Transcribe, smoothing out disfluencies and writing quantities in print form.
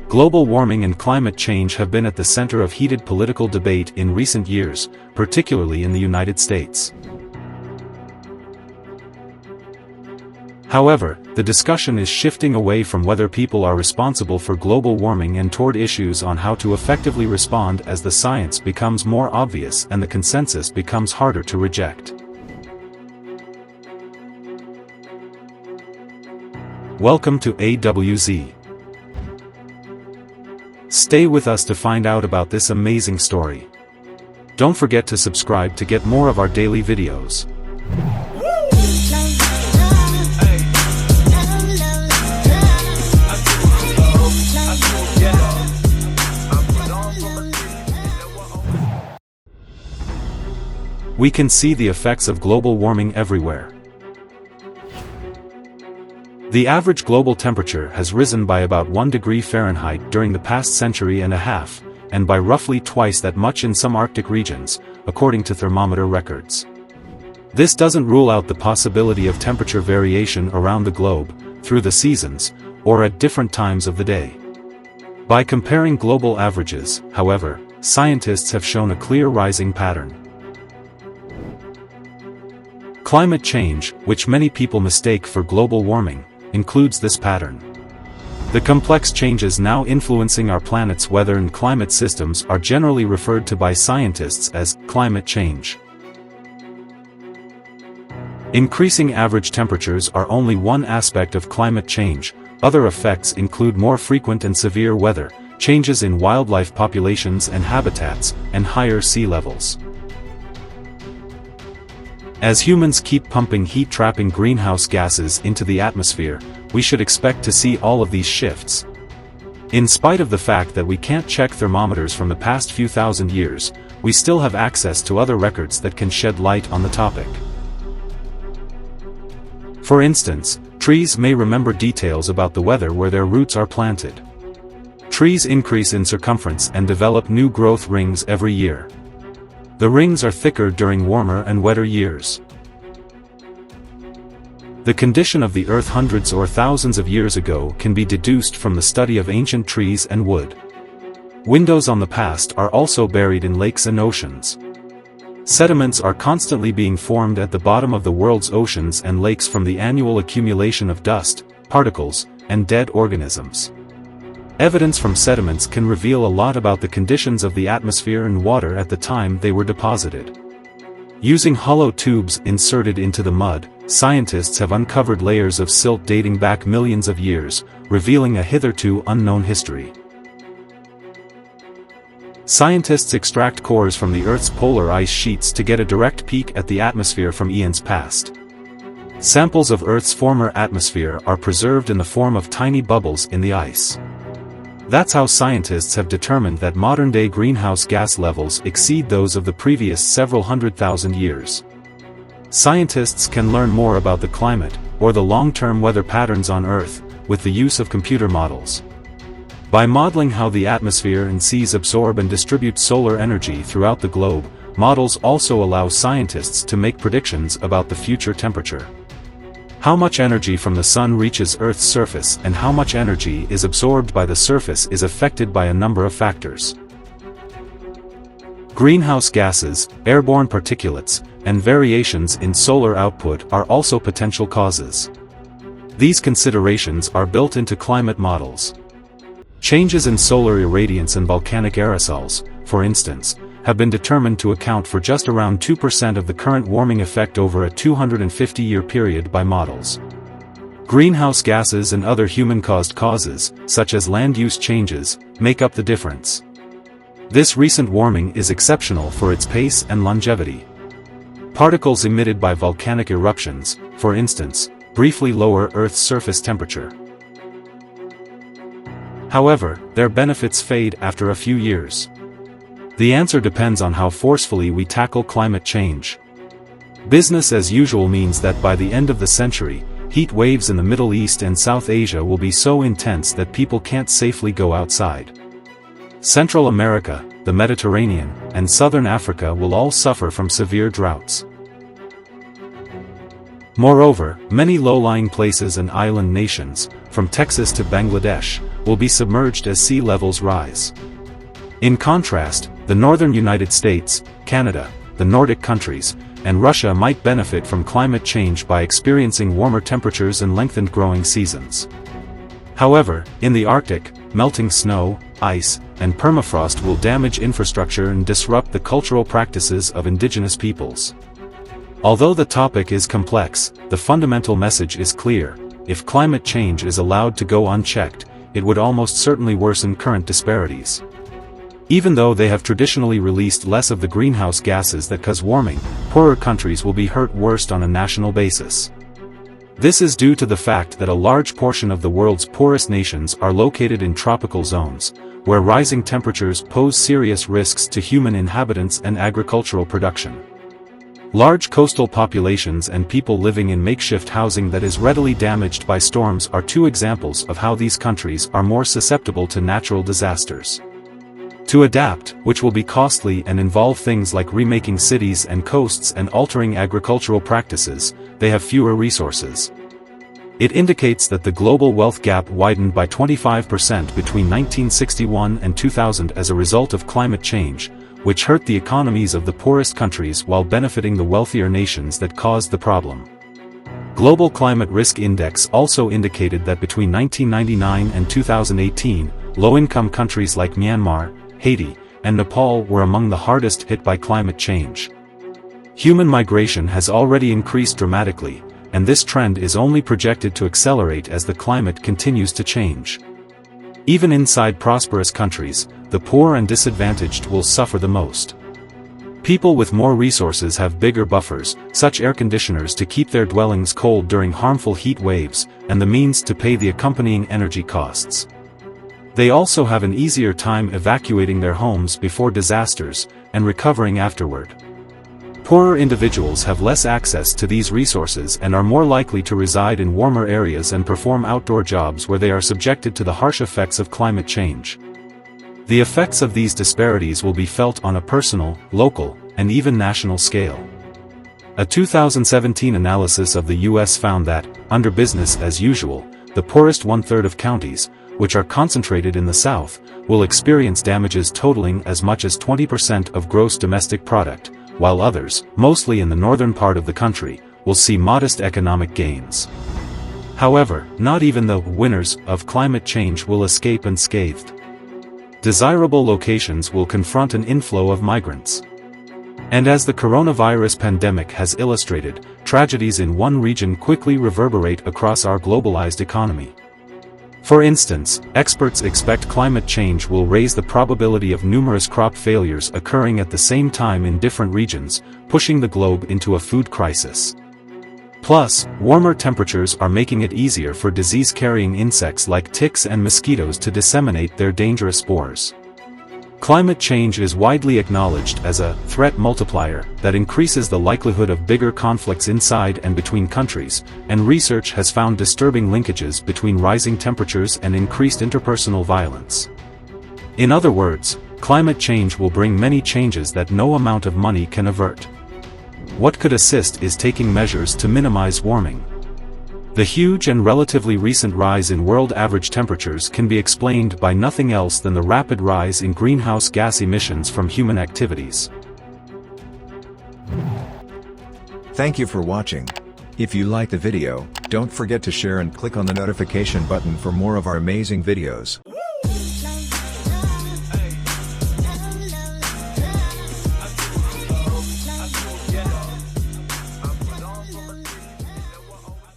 Global warming and climate change have been at the center of heated political debate in recent years, particularly in the United States. However, the discussion is shifting away from whether people are responsible for global warming and toward issues on how to effectively respond as the science becomes more obvious and the consensus becomes harder to reject. Welcome to AWZ. Stay with us to find out about this amazing story. Don't forget to subscribe to get more of our daily videos. We can see the effects of global warming everywhere. The average global temperature has risen by about 1 degree Fahrenheit during the past century and a half, and by roughly twice that much in some Arctic regions, according to thermometer records. This doesn't rule out the possibility of temperature variation around the globe, through the seasons, or at different times of the day. By comparing global averages, however, scientists have shown a clear rising pattern. Climate change, which many people mistake for global warming, includes this pattern. The complex changes now influencing our planet's weather and climate systems are generally referred to by scientists as climate change. Increasing average temperatures are only one aspect of climate change. Other effects include more frequent and severe weather, changes in wildlife populations and habitats, and higher sea levels. As humans keep pumping heat-trapping greenhouse gases into the atmosphere, we should expect to see all of these shifts. In spite of the fact that we can't check thermometers from the past few thousand years, we still have access to other records that can shed light on the topic. For instance, trees may remember details about the weather where their roots are planted. Trees increase in circumference and develop new growth rings every year. The rings are thicker during warmer and wetter years. The condition of the Earth hundreds or thousands of years ago can be deduced from the study of ancient trees and wood. Windows on the past are also buried in lakes and oceans. Sediments are constantly being formed at the bottom of the world's oceans and lakes from the annual accumulation of dust, particles, and dead organisms. Evidence from sediments can reveal a lot about the conditions of the atmosphere and water at the time they were deposited. Using hollow tubes inserted into the mud, scientists have uncovered layers of silt dating back millions of years, revealing a hitherto unknown history. Scientists extract cores from the Earth's polar ice sheets to get a direct peek at the atmosphere from eons past. Samples of Earth's former atmosphere are preserved in the form of tiny bubbles in the ice. That's how scientists have determined that modern-day greenhouse gas levels exceed those of the previous several 100,000 years. Scientists can learn more about the climate, or the long-term weather patterns on Earth, with the use of computer models. By modeling how the atmosphere and seas absorb and distribute solar energy throughout the globe, models also allow scientists to make predictions about the future temperature. How much energy from the sun reaches Earth's surface and how much energy is absorbed by the surface is affected by a number of factors. Greenhouse gases, airborne particulates, and variations in solar output are also potential causes. These considerations are built into climate models. Changes in solar irradiance and volcanic aerosols, for instance, have been determined to account for just around 2% of the current warming effect over a 250-year period by models. Greenhouse gases and other human-caused causes, such as land use changes, make up the difference. This recent warming is exceptional for its pace and longevity. Particles emitted by volcanic eruptions, for instance, briefly lower Earth's surface temperature. However, their benefits fade after a few years. The answer depends on how forcefully we tackle climate change. Business as usual means that by the end of the century, heat waves in the Middle East and South Asia will be so intense that people can't safely go outside. Central America, the Mediterranean, and Southern Africa will all suffer from severe droughts. Moreover, many low-lying places and island nations, from Texas to Bangladesh, will be submerged as sea levels rise. In contrast, the northern United States, Canada, the Nordic countries, and Russia might benefit from climate change by experiencing warmer temperatures and lengthened growing seasons. However, in the Arctic, melting snow, ice, and permafrost will damage infrastructure and disrupt the cultural practices of indigenous peoples. Although the topic is complex, the fundamental message is clear: if climate change is allowed to go unchecked, it would almost certainly worsen current disparities. Even though they have traditionally released less of the greenhouse gases that cause warming, poorer countries will be hurt worst on a national basis. This is due to the fact that a large portion of the world's poorest nations are located in tropical zones, where rising temperatures pose serious risks to human inhabitants and agricultural production. Large coastal populations and people living in makeshift housing that is readily damaged by storms are two examples of how these countries are more susceptible to natural disasters. To adapt, which will be costly and involve things like remaking cities and coasts and altering agricultural practices, they have fewer resources. It indicates that the global wealth gap widened by 25% between 1961 and 2000 as a result of climate change, which hurt the economies of the poorest countries while benefiting the wealthier nations that caused the problem. Global Climate Risk Index also indicated that between 1999 and 2018, low-income countries like Myanmar, Haiti, and Nepal were among the hardest hit by climate change. Human migration has already increased dramatically, and this trend is only projected to accelerate as the climate continues to change. Even inside prosperous countries, the poor and disadvantaged will suffer the most. People with more resources have bigger buffers, such air conditioners to keep their dwellings cold during harmful heat waves, and the means to pay the accompanying energy costs. They also have an easier time evacuating their homes before disasters, and recovering afterward. Poorer individuals have less access to these resources and are more likely to reside in warmer areas and perform outdoor jobs where they are subjected to the harsh effects of climate change. The effects of these disparities will be felt on a personal, local, and even national scale. A 2017 analysis of the U.S. found that, under business as usual, the poorest one-third of counties, which are concentrated in the South, will experience damages totaling as much as 20% of gross domestic product, while others, mostly in the northern part of the country, will see modest economic gains. However, not even the winners of climate change will escape unscathed. Desirable locations will confront an inflow of migrants. And as the coronavirus pandemic has illustrated, tragedies in one region quickly reverberate across our globalized economy. For instance, experts expect climate change will raise the probability of numerous crop failures occurring at the same time in different regions, pushing the globe into a food crisis. Plus, warmer temperatures are making it easier for disease-carrying insects like ticks and mosquitoes to disseminate their dangerous spores. Climate change is widely acknowledged as a threat multiplier that increases the likelihood of bigger conflicts inside and between countries, and research has found disturbing linkages between rising temperatures and increased interpersonal violence. In other words, climate change will bring many changes that no amount of money can avert. What could assist is taking measures to minimize warming. The huge and relatively recent rise in world average temperatures can be explained by nothing else than the rapid rise in greenhouse gas emissions from human activities. Thank you for watching. If you like the video, don't forget to share and click on the notification button for more of our amazing videos.